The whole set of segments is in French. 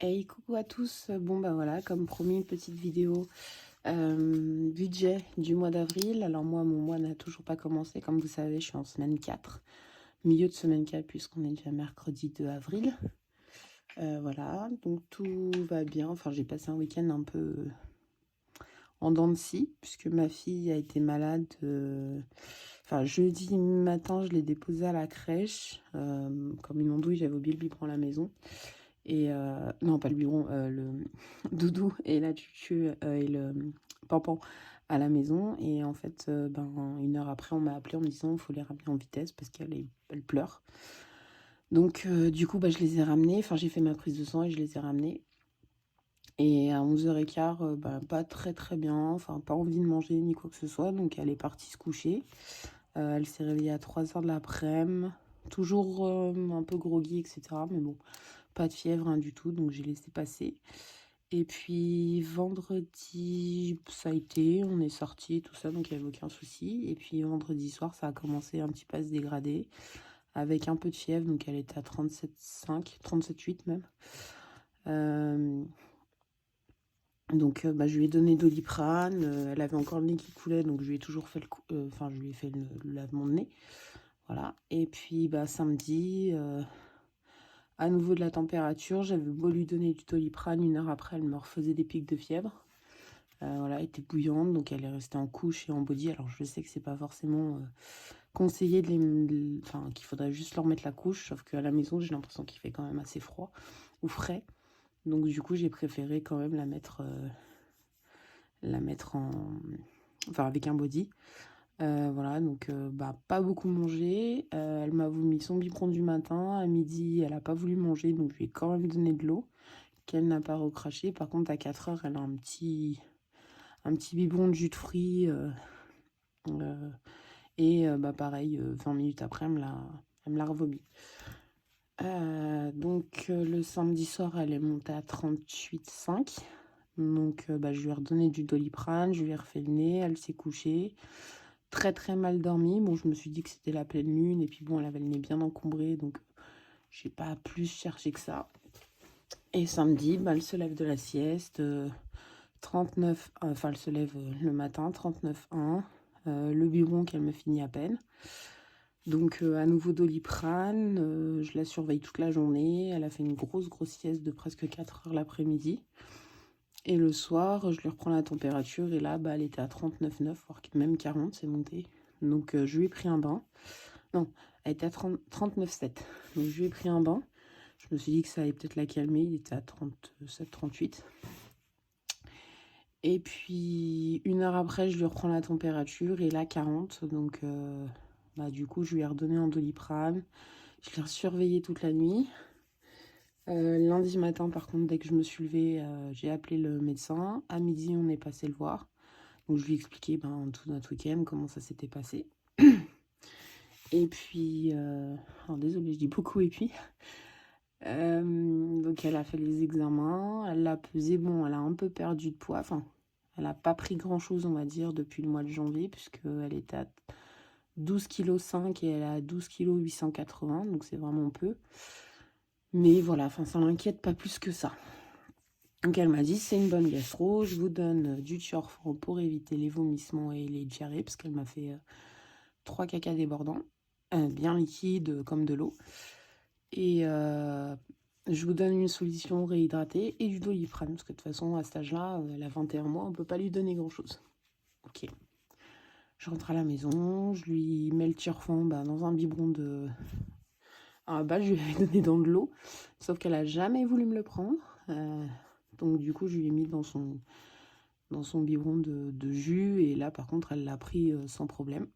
Hey, coucou à tous. Bon, bah voilà, comme promis, une petite vidéo budget du mois d'avril. Alors, moi, mon mois n'a toujours pas commencé. Comme vous savez, je suis en semaine 4, milieu de semaine 4, puisqu'on est déjà mercredi 2 avril. Voilà, donc tout va bien. Enfin, j'ai passé un week-end un peu en dents de scie, puisque ma fille a été malade. Enfin, jeudi matin, je l'ai déposée à la crèche. Comme une andouille, j'avais oublié le biberon à la maison. Et non, pas le biberon, le doudou et la tutu et le pampan à la maison. Et en fait, une heure après, on m'a appelé en me disant qu'il faut les ramener en vitesse parce elle pleure. Donc, du coup, je les ai ramenés. Enfin, j'ai fait ma prise de sang et je les ai ramenés. Et à 11h15, pas très très bien. Enfin, pas envie de manger ni quoi que ce soit. Donc, elle est partie se coucher. Elle s'est réveillée à 3h de l'après-midi. Toujours un peu groggy, etc. Mais bon, pas de fièvre, rien du tout. Donc, j'ai laissé passer. Et puis vendredi, ça a été, on est sorti, tout ça, donc il n'y avait aucun souci. Et puis vendredi soir, ça a commencé un petit peu à se dégrader, avec un peu de fièvre, donc elle était à 37,5, 37,8 même. Donc je lui ai donné Doliprane, elle avait encore le nez qui coulait, donc je lui ai toujours fait je lui ai fait le lavement de nez. Voilà. Et puis samedi, à nouveau de la température, j'avais beau lui donner du Doliprane, une heure après, elle me refaisait des pics de fièvre. Voilà, elle était bouillante, donc elle est restée en couche et en body. Alors je sais que c'est pas forcément conseillé enfin, qu'il faudrait juste leur mettre la couche, sauf qu'à la maison j'ai l'impression qu'il fait quand même assez froid ou frais. Donc du coup j'ai préféré quand même la mettre en, enfin avec un body. Voilà, donc pas beaucoup mangé. Elle m'a vomi son biberon du matin. À midi, elle a pas voulu manger, donc je lui ai quand même donné de l'eau qu'elle n'a pas recraché. Par contre, à 4h, elle a un petit biberon de jus de fruits. Et pareil, 20 minutes après, elle me l'a revomi. Donc le samedi soir, elle est montée à 38,5. Donc je lui ai redonné du Doliprane, je lui ai refait le nez, elle s'est couchée. Très très mal dormi. Bon, je me suis dit que c'était la pleine lune. Et puis bon, elle avait le nez bien encombré. Donc j'ai pas plus cherché que ça. Et samedi, elle se lève de la sieste. 39, enfin elle se lève le matin, 39,1. Le biberon qu'elle me finit à peine. Donc à nouveau Doliprane, je la surveille toute la journée. Elle a fait une grosse sieste de presque 4 heures l'après-midi. Et le soir, je lui reprends la température et là, elle était à 39,9, voire même 40, c'est monté. Donc je lui ai pris un bain. Non, elle était à 39,7. Donc je lui ai pris un bain. Je me suis dit que ça allait peut-être la calmer. Il était à 37, 38. Et puis une heure après, je lui reprends la température et là 40. Donc du coup, je lui ai redonné un Doliprane. Je l'ai surveillé toute la nuit. Lundi matin, par contre, dès que je me suis levée, j'ai appelé le médecin. À midi, on est passé le voir. Donc, je lui ai expliqué tout notre week-end, comment ça s'était passé. Et puis, alors désolée, je dis beaucoup et puis. Donc, elle a fait les examens. Elle l'a pesé. Bon, elle a un peu perdu de poids. Enfin, elle n'a pas pris grand-chose, on va dire, depuis le mois de janvier, puisqu'elle était à 12,5 kg et elle a 12,880 kg. Donc, c'est vraiment peu. Mais voilà, enfin, ça l'inquiète pas plus que ça. Donc elle m'a dit, c'est une bonne gastro, je vous donne du Tiorfan pour éviter les vomissements et les diarrhées, parce qu'elle m'a fait 3 caca débordants, bien liquides comme de l'eau. Et je vous donne une solution réhydratée et du Doliprane, parce que de toute façon, à cet âge-là, elle a 21 mois, on ne peut pas lui donner grand-chose. Ok. Je rentre à la maison, je lui mets le Tiorfan dans un biberon de... je lui avais donné dans de l'eau, sauf qu'elle a jamais voulu me le prendre. Donc du coup, je lui ai mis dans son biberon de jus. Et là, par contre, elle l'a pris sans problème.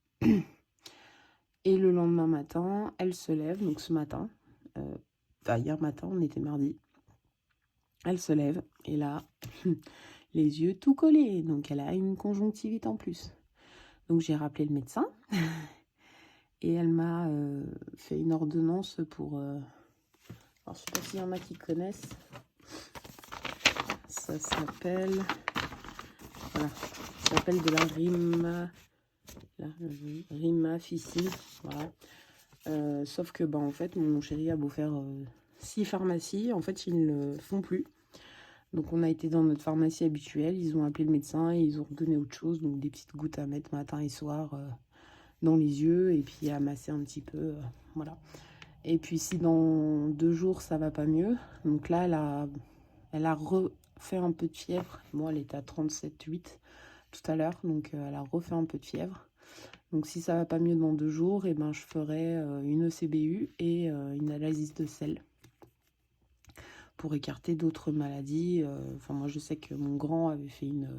Et le lendemain matin, elle se lève. Donc ce matin, hier matin, on était mardi. Elle se lève. Et là, les yeux tout collés. Donc elle a une conjonctivite en plus. Donc j'ai rappelé le médecin. Et elle m'a fait une ordonnance pour... alors, je ne sais pas s'il y en a qui connaissent. Ça s'appelle... Voilà. Ça s'appelle de la rimaficine. Voilà. Sauf que, en fait, mon chéri a beau faire 6 pharmacies, en fait, ils ne le font plus. Donc on a été dans notre pharmacie habituelle, ils ont appelé le médecin et ils ont donné autre chose, donc des petites gouttes à mettre matin et soir dans les yeux et puis à masser un petit peu, voilà. Et puis si dans 2 jours ça va pas mieux, donc là elle a refait un peu de fièvre. Bon, elle était à 37,8 tout à l'heure, donc elle a refait un peu de fièvre. Donc si ça va pas mieux dans 2 jours, et ben je ferai une ECBU et une analyse de sel pour écarter d'autres maladies. Enfin moi je sais que mon grand avait fait une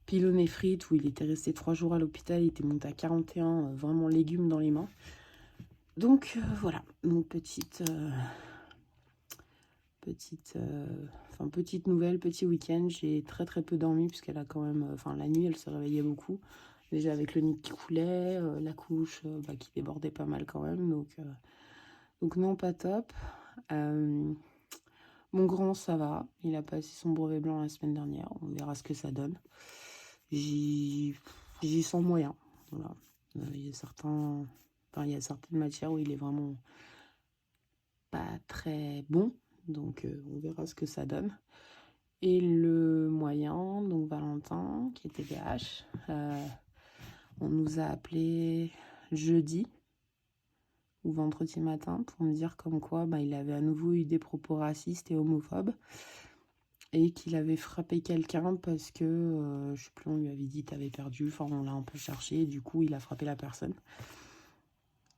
pyélonéphrite où il était resté 3 jours à l'hôpital, il était monté à 41, vraiment légumes dans les mains. Donc voilà, donc petite nouvelle, petit week-end. J'ai très peu dormi puisqu'elle a quand même, enfin la nuit elle se réveillait beaucoup. Déjà avec le nid qui coulait, la couche qui débordait pas mal quand même. Donc non, pas top. Mon grand, ça va. Il a passé son brevet blanc la semaine dernière. On verra ce que ça donne. J'y sens moyen. Voilà. Il y a certaines matières où il est vraiment pas très bon. Donc on verra ce que ça donne. Et le moyen, donc Valentin, qui est TDAH, on nous a appelé jeudi ou vendredi matin pour me dire comme quoi il avait à nouveau eu des propos racistes et homophobes et qu'il avait frappé quelqu'un parce que, je sais plus, on lui avait dit t'avais perdu, enfin on l'a un peu cherché et du coup il a frappé la personne.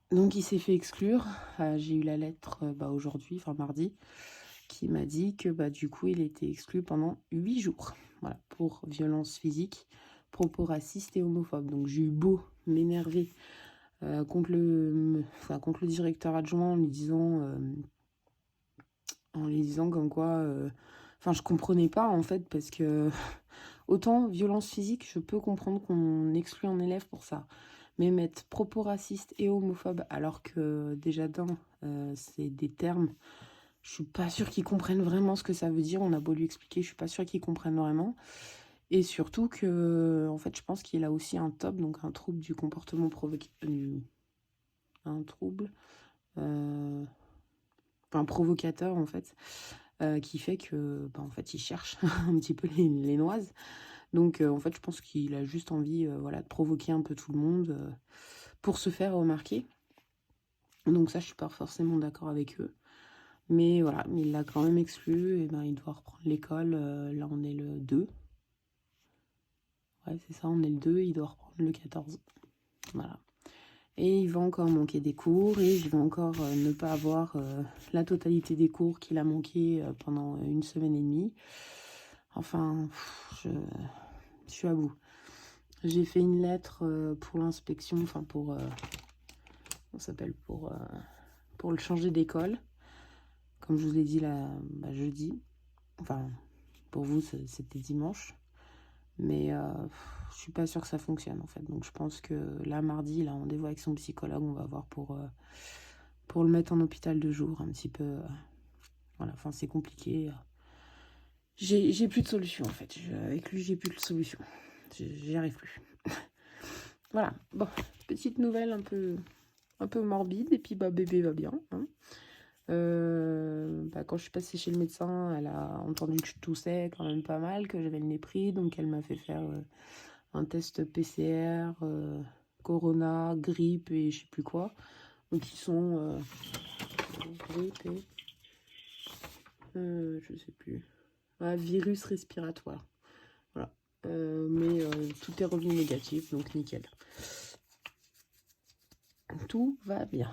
Donc il s'est fait exclure. J'ai eu la lettre aujourd'hui, enfin mardi, qui m'a dit que du coup il était exclu pendant 8 jours. Voilà, pour violence physique, propos racistes et homophobes. Donc j'ai eu beau m'énerver contre le directeur adjoint en lui disant comme quoi... je comprenais pas en fait parce que autant violence physique, je peux comprendre qu'on exclut un élève pour ça. Mais mettre propos racistes et homophobes alors que déjà c'est des termes, je suis pas sûre qu'ils comprennent vraiment ce que ça veut dire. On a beau lui expliquer, je suis pas sûre qu'ils comprennent vraiment. Et surtout que, en fait, je pense qu'il a aussi un TOP, donc un trouble du comportement provocateur en fait, qui fait que, en fait, il cherche un petit peu les noises. Donc, en fait, je pense qu'il a juste envie, de provoquer un peu tout le monde pour se faire remarquer. Donc ça, je suis pas forcément d'accord avec eux. Mais voilà, mais il l'a quand même exclu, et il doit reprendre l'école. Là, on est le 2. Ouais, c'est ça, on est le 2, il doit reprendre le 14. Voilà. Et il va encore manquer des cours, et je vais encore ne pas avoir la totalité des cours qu'il a manqué pendant 1 semaine et demie. Enfin, je suis à bout. J'ai fait une lettre pour l'inspection, pour le changer d'école. Comme je vous l'ai dit jeudi. Enfin, pour vous, c'était dimanche. Mais je suis pas sûre que ça fonctionne, en fait. Donc, je pense que là, mardi, il a rendez-vous avec son psychologue. On va voir pour le mettre en hôpital de jour, un petit peu. Voilà, enfin, c'est compliqué. J'ai plus de solution, en fait. Avec lui, j'ai plus de solution. J'y arrive plus. Voilà. Bon, petite nouvelle un peu morbide. Et puis, bébé va bien, hein. Quand je suis passée chez le médecin, elle a entendu que je toussais quand même pas mal, que j'avais le nez pris, donc elle m'a fait faire un test PCR, corona, grippe et je sais plus quoi. Donc ils sont grippe et je sais plus, virus respiratoire. Voilà. Mais tout est revenu négatif, donc nickel. Tout va bien.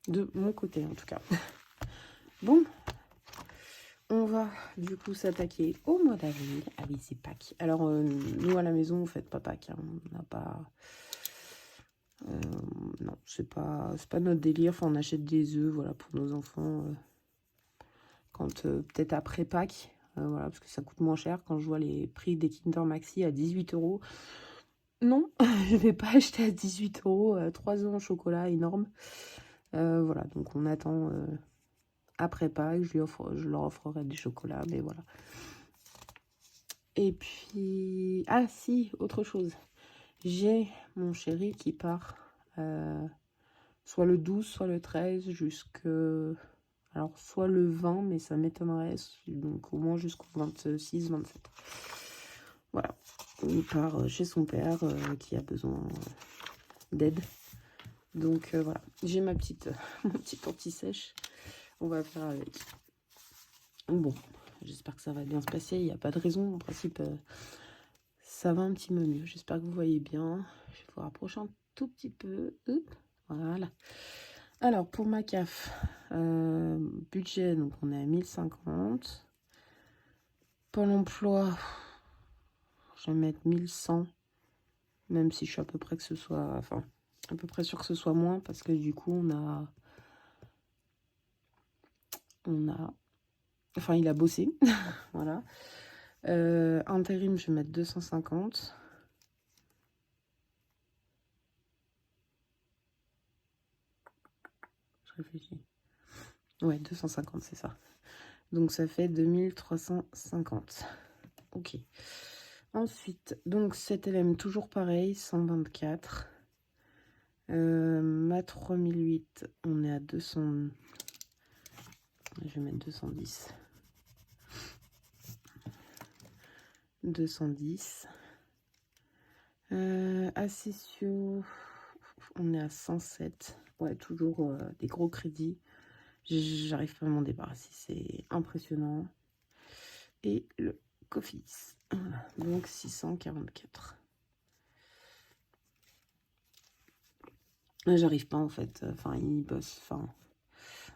De mon côté en tout cas. Bon, on va du coup s'attaquer au mois d'avril. Ah oui, c'est Pâques. Alors, nous à la maison, on ne fête pas Pâques. Hein. On n'a pas... non, c'est pas notre délire. Enfin, on achète des œufs, voilà, pour nos enfants. Quand peut-être après Pâques, voilà, parce que ça coûte moins cher. Quand je vois les prix des Kinder Maxi à 18 €. Non, je vais pas acheter à 18 €. 3 œufs en chocolat, énorme. Voilà, donc on attend... après Pâques, je leur offrirai du chocolat, mais voilà. Et puis... Ah si, autre chose. J'ai mon chéri qui part soit le 12, soit le 13, jusqu'à Alors, soit le 20, mais ça m'étonnerait. Donc, au moins jusqu'au 26, 27. Voilà. Il part chez son père qui a besoin d'aide. Donc, voilà. J'ai ma petite, mon petit anti-sèche. On va faire avec. Bon, j'espère que ça va bien se passer. Il n'y a pas de raison. En principe, ça va un petit peu mieux. J'espère que vous voyez bien. Je vais vous rapprocher un tout petit peu. Voilà. Alors, pour ma CAF, budget, donc on est à 1050. Pôle emploi, je vais mettre 1100. Même si je suis à peu près que ce soit... Enfin, à peu près sûr que ce soit moins. Parce que du coup, on a... Enfin, il a bossé. Voilà. Intérim, je vais mettre 250. Je réfléchis. Ouais, 250, c'est ça. Donc, ça fait 2350. Ok. Ensuite, donc, 7LM, toujours pareil, 124. Ma 3008, on est à 200. Je vais mettre 210. 210. Accessio, on est à 107. Ouais, toujours des gros crédits. J'arrive pas à m'en débarrasser. C'est impressionnant. Et le Cofidis. Voilà. Donc 644. J'arrive pas en fait. Enfin, il bosse. Enfin,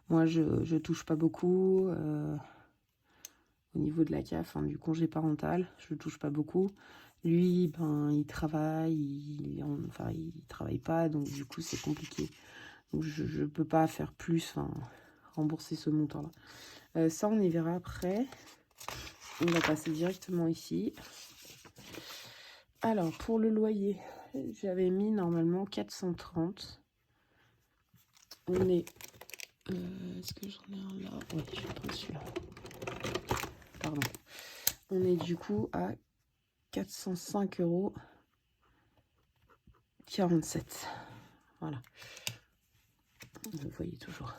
moi, je touche pas beaucoup. Au niveau de la CAF, hein, du congé parental, je touche pas beaucoup. Lui, ben, il travaille, enfin, il travaille pas, donc du coup, c'est compliqué. Donc, je peux pas faire plus, enfin, rembourser ce montant-là. Ça, on y verra après. On va passer directement ici. Alors, pour le loyer, j'avais mis normalement 430. On est... Est-ce que j'en ai un là? Oui, je vais prendre celui-là. Pardon. On est du coup à 405,47 €. Voilà. Vous voyez toujours.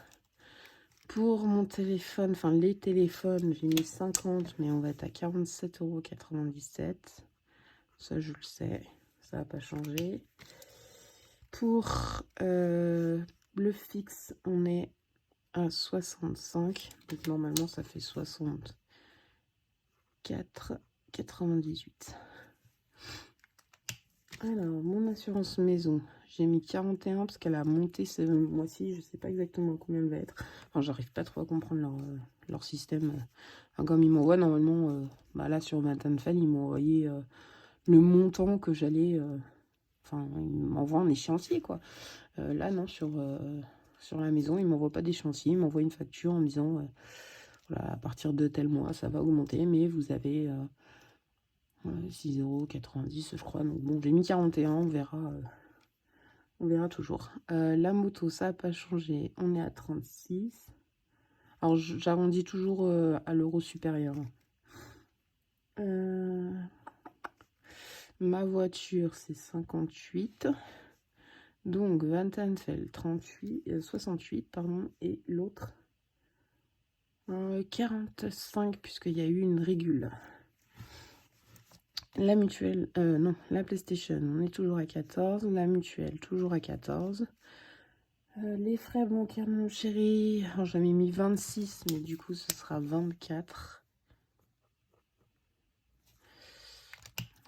Pour mon téléphone, enfin les téléphones, j'ai mis 50, mais on va être à 47,97 €. Ça, je le sais. Ça n'a pas changé. Pour le fixe, on est à 65. Donc normalement, ça fait 64,98. Alors, mon assurance maison, j'ai mis 41 parce qu'elle a monté ce mois-ci. Je ne sais pas exactement combien elle va être. Enfin, j'arrive pas trop à comprendre leur système. Enfin, comme ils m'envoient, normalement, bah là, sur Matanfal, ils m'ont envoyé le montant que j'allais... Enfin, ils m'envoient un échéancier, quoi. Là, non, sur la maison, ils ne m'envoient pas d'échéancier. Ils m'envoient une facture en me disant, voilà, à partir de tel mois, ça va augmenter, mais vous avez 6,90 €, je crois. Donc, bon, j'ai mis 41, on verra toujours. La moto, ça n'a pas changé. On est à 36. Alors, j'arrondis toujours à l'euro supérieur. Ma voiture, c'est 58. Donc, Van Tanfel, 68, pardon, et l'autre, 45, puisqu'il y a eu une régule. La mutuelle, non, la PlayStation, on est toujours à 14. La mutuelle, toujours à 14. Les frais bancaires de mon chéri, alors j'avais mis 26, mais du coup, ce sera 24.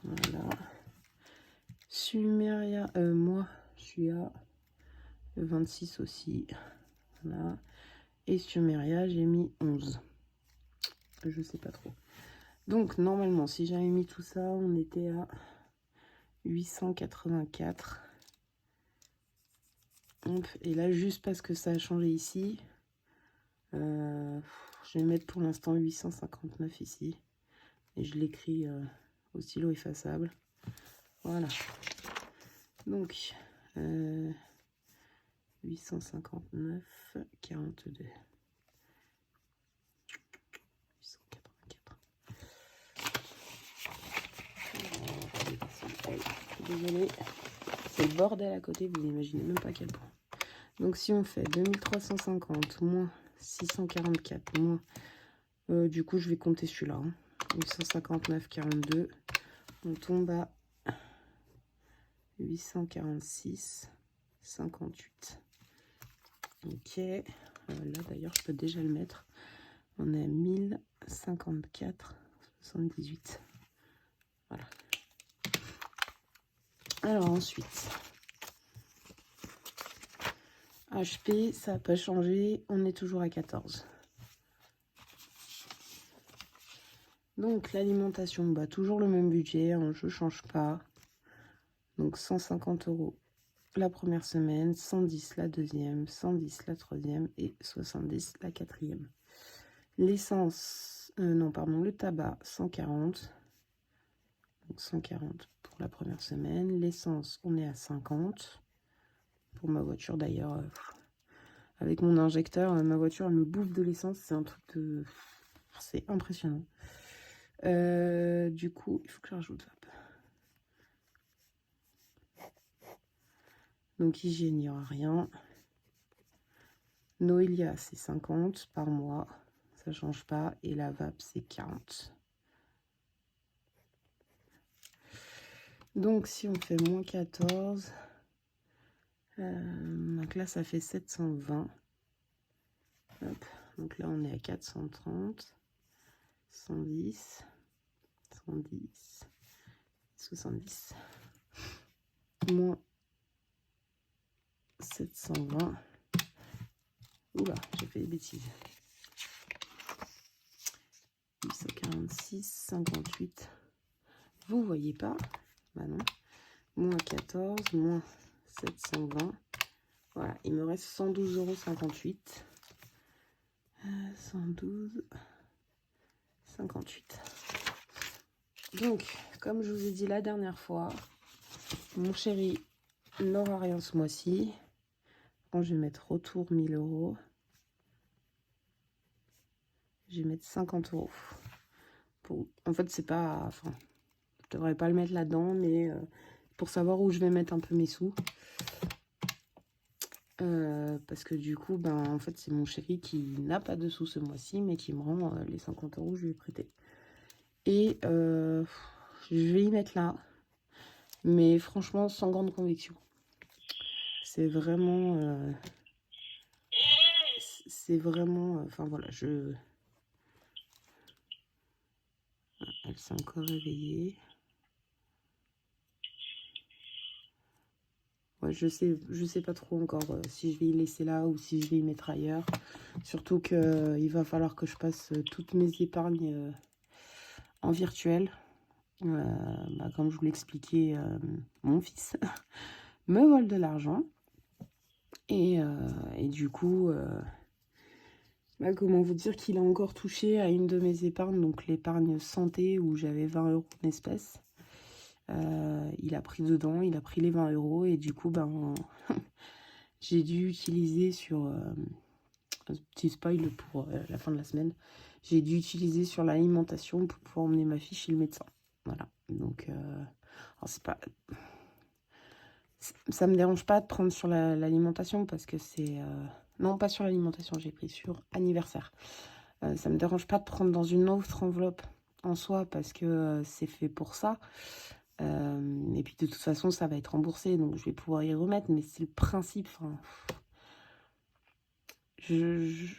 Voilà. Sumeria, moi, je suis à 26 aussi. Voilà. Et Sumeria, j'ai mis 11. Je sais pas trop. Donc, normalement, si j'avais mis tout ça, on était à 884. Et là, juste parce que ça a changé ici, je vais mettre pour l'instant 859 ici. Et je l'écris au stylo effaçable. Voilà. Donc, 859, 42. 884. Désolée, c'est le bordel à côté, vous n'imaginez même pas à quel point. Donc si on fait 2350 moins 644 moins. Du coup, je vais compter celui-là. Hein. 859,42. On tombe à 846,58. Ok. Là, d'ailleurs, je peux déjà le mettre. On est à 1054,78. Voilà. Alors, ensuite... HP, ça n'a pas changé, on est toujours à 14. Donc l'alimentation, bah, toujours le même budget, hein, je ne change pas. Donc 150 € la première semaine, 110 la deuxième, 110 la troisième et 70 la quatrième. L'essence, non pardon, le tabac, 140. Donc 140 pour la première semaine. L'essence, on est à 50. Pour ma voiture d'ailleurs, avec mon injecteur, ma voiture elle me bouffe de l'essence, c'est un truc de... C'est impressionnant. Du coup, il faut que je rajoute Vape. Donc hygiène, il n'y aura rien. Noelia, c'est 50 par mois, ça change pas. Et la Vape, c'est 40. Donc si on fait moins 14, donc là ça fait 720. Hop. Donc là on est à 430, 110, 110, 70, moins 720. Oula, j'ai fait des bêtises. 846, 58. Vous voyez pas? Bah non. Moins 14, moins 720. Voilà, il me reste 112,58 €. 112,58. Donc, comme je vous ai dit la dernière fois, mon chéri n'aura rien ce mois-ci. Bon, je vais mettre retour 1000 €. Je vais mettre 50 €. En fait, c'est pas... Enfin, je devrais pas le mettre là-dedans, mais pour savoir où je vais mettre un peu mes sous. Parce que du coup, ben, en fait, c'est mon chéri qui n'a pas de sous ce mois-ci, mais qui me rend les 50 € que je lui ai prêté. Et je vais y mettre là. Mais franchement, sans grande conviction. C'est vraiment... Enfin, voilà, je... Elle s'est encore réveillée. Ouais, je sais pas trop encore si je vais y laisser là ou si je vais y mettre ailleurs. Surtout que il va falloir que je passe toutes mes épargnes en virtuel. Bah, comme je vous l'expliquais, mon fils me vole de l'argent. Et du coup, bah, comment vous dire qu'il a encore touché à une de mes épargnes, donc l'épargne santé où j'avais 20 € en espèces. Il a pris dedans, il a pris les 20 € et du coup, ben, j'ai dû utiliser sur, un petit spoil pour la fin de la semaine, j'ai dû utiliser sur l'alimentation pour pouvoir emmener ma fille chez le médecin. Voilà, donc, alors c'est pas... Ça me dérange pas de prendre sur l'alimentation parce que c'est... non, pas sur l'alimentation, j'ai pris sur anniversaire. Ça me dérange pas de prendre dans une autre enveloppe en soi parce que c'est fait pour ça. Et puis de toute façon, ça va être remboursé, donc je vais pouvoir y remettre. Mais c'est le principe. Enfin, je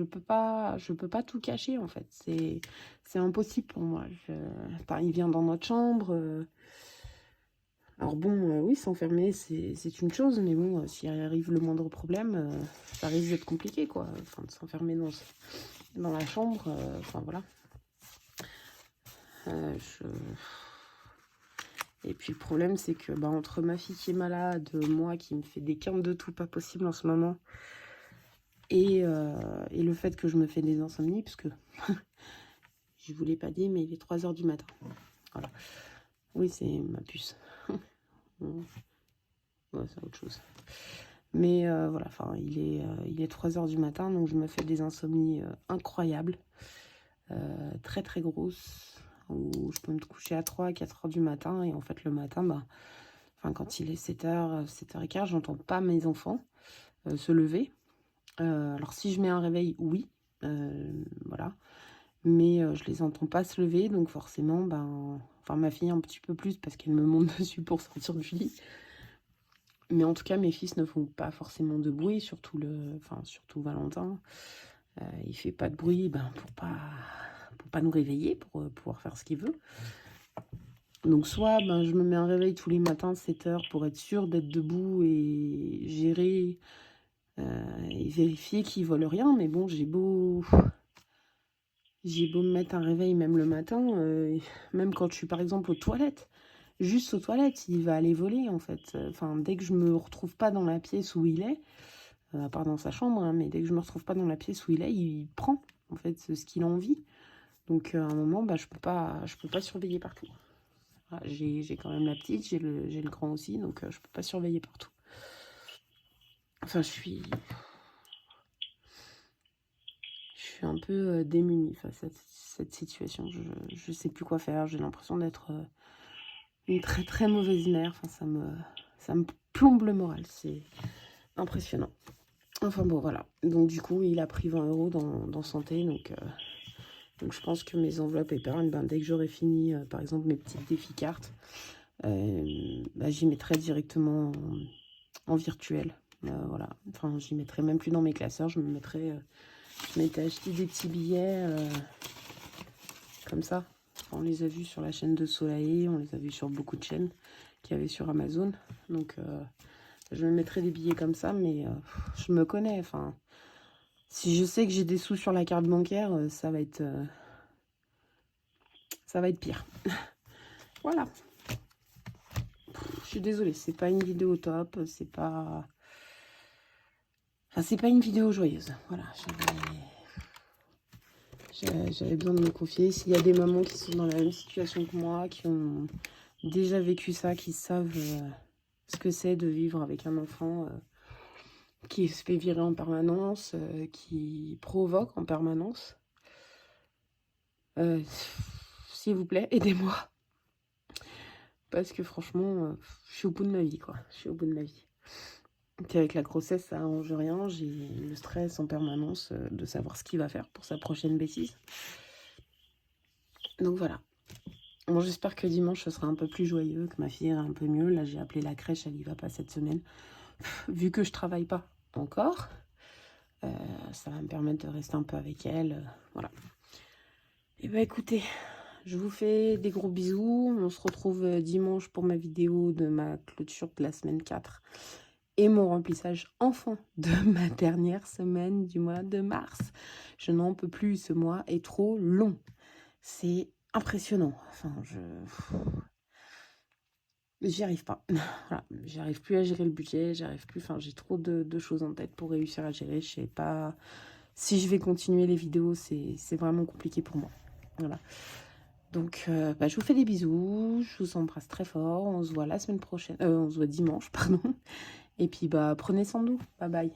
peux pas tout cacher en fait. C'est impossible pour moi. Enfin, il vient dans notre chambre. Alors bon, oui, s'enfermer, c'est une chose, mais bon, s'il arrive le moindre problème, ça risque d'être compliqué, quoi. Enfin, de s'enfermer dans la chambre, enfin, voilà. Et puis le problème, c'est que bah, entre ma fille qui est malade, moi qui me fait des quintes de tout pas possible en ce moment, et le fait que je me fais des insomnies, parce que je vous l'ai pas dit, mais il est 3 h du matin. Voilà. Oui, c'est ma puce. Ouais, c'est autre chose. Mais voilà, enfin, il est 3 h du matin, donc je me fais des insomnies incroyables, très très grosses, où je peux me coucher à 3 à 4 h du matin, et en fait le matin, bah, enfin, quand il est 7 h, 7 h 15, j'entends pas mes enfants se lever. Alors si je mets un réveil, oui, voilà. Mais je les entends pas se lever, donc forcément, ben... Enfin, ma fille un petit peu plus, parce qu'elle me monte dessus pour sortir du lit. Mais en tout cas, mes fils ne font pas forcément de bruit, surtout surtout Valentin. Il fait pas de bruit, ben, pour pas nous réveiller, pour pouvoir faire ce qu'il veut. Donc soit ben, je me mets un réveil tous les matins 7 heures pour être sûre d'être debout et gérer et vérifier qu'ils volent rien. Mais bon, j'ai beau me mettre un réveil même le matin, même quand je suis par exemple aux toilettes. Juste aux toilettes, il va aller voler en fait. Enfin, dès que je me retrouve pas dans la pièce où il est, à part dans sa chambre, hein, mais dès que je me retrouve pas dans la pièce où il est, il prend en fait ce qu'il a envie. Donc à un moment, bah, je peux pas surveiller partout. Voilà, j'ai quand même la petite, j'ai le grand aussi, donc je peux pas surveiller partout. Enfin, je suis un peu démunie face à cette situation. Je sais plus quoi faire. J'ai l'impression d'être une très très mauvaise mère. Enfin, ça me plombe le moral. C'est impressionnant. Enfin bon, voilà. Donc du coup, il a pris 20 € dans santé. Donc je pense que mes enveloppes épargne, ben, dès que j'aurai fini, par exemple, mes petites défis cartes, bah, j'y mettrai directement en virtuel. Voilà. Enfin, j'y mettrai même plus dans mes classeurs. Je m'étais acheté des petits billets comme ça. On les a vus sur la chaîne de Soleil, on les a vus sur beaucoup de chaînes qu'il y avait sur Amazon. Donc, je me mettrai des billets comme ça, mais je me connais. Enfin, si je sais que j'ai des sous sur la carte bancaire, ça va être pire. Voilà. Je suis désolée, c'est pas une vidéo top, c'est pas... Enfin, c'est pas une vidéo joyeuse. Voilà, j'avais besoin de me confier. S'il y a des mamans qui sont dans la même situation que moi, qui ont déjà vécu ça, qui savent ce que c'est de vivre avec un enfant qui se fait virer en permanence, qui provoque en permanence, s'il vous plaît, aidez-moi. Parce que franchement, je suis au bout de ma vie, quoi. Je suis au bout de ma vie. Puis avec la grossesse, ça arrange rien. J'ai le stress en permanence de savoir ce qu'il va faire pour sa prochaine bêtise. Donc voilà. Bon, j'espère que dimanche, ce sera un peu plus joyeux, que ma fille ira un peu mieux. Là, j'ai appelé la crèche, elle y va pas cette semaine. Vu que je travaille pas encore, ça va me permettre de rester un peu avec elle. Voilà. Et bah écoutez, je vous fais des gros bisous. On se retrouve dimanche pour ma vidéo de ma clôture de la semaine 4. Et mon remplissage enfin de ma dernière semaine du mois de mars. Je n'en peux plus, ce mois est trop long. C'est impressionnant. Enfin, j'y arrive pas. Voilà. J'arrive plus à gérer le budget, j'arrive plus. Enfin, j'ai trop de choses en tête pour réussir à gérer. Je sais pas si je vais continuer les vidéos, c'est vraiment compliqué pour moi. Voilà. Donc, bah, je vous fais des bisous, je vous embrasse très fort. On se voit la semaine prochaine. On se voit dimanche, pardon. Et puis, bah, prenez soin de vous. Bye bye.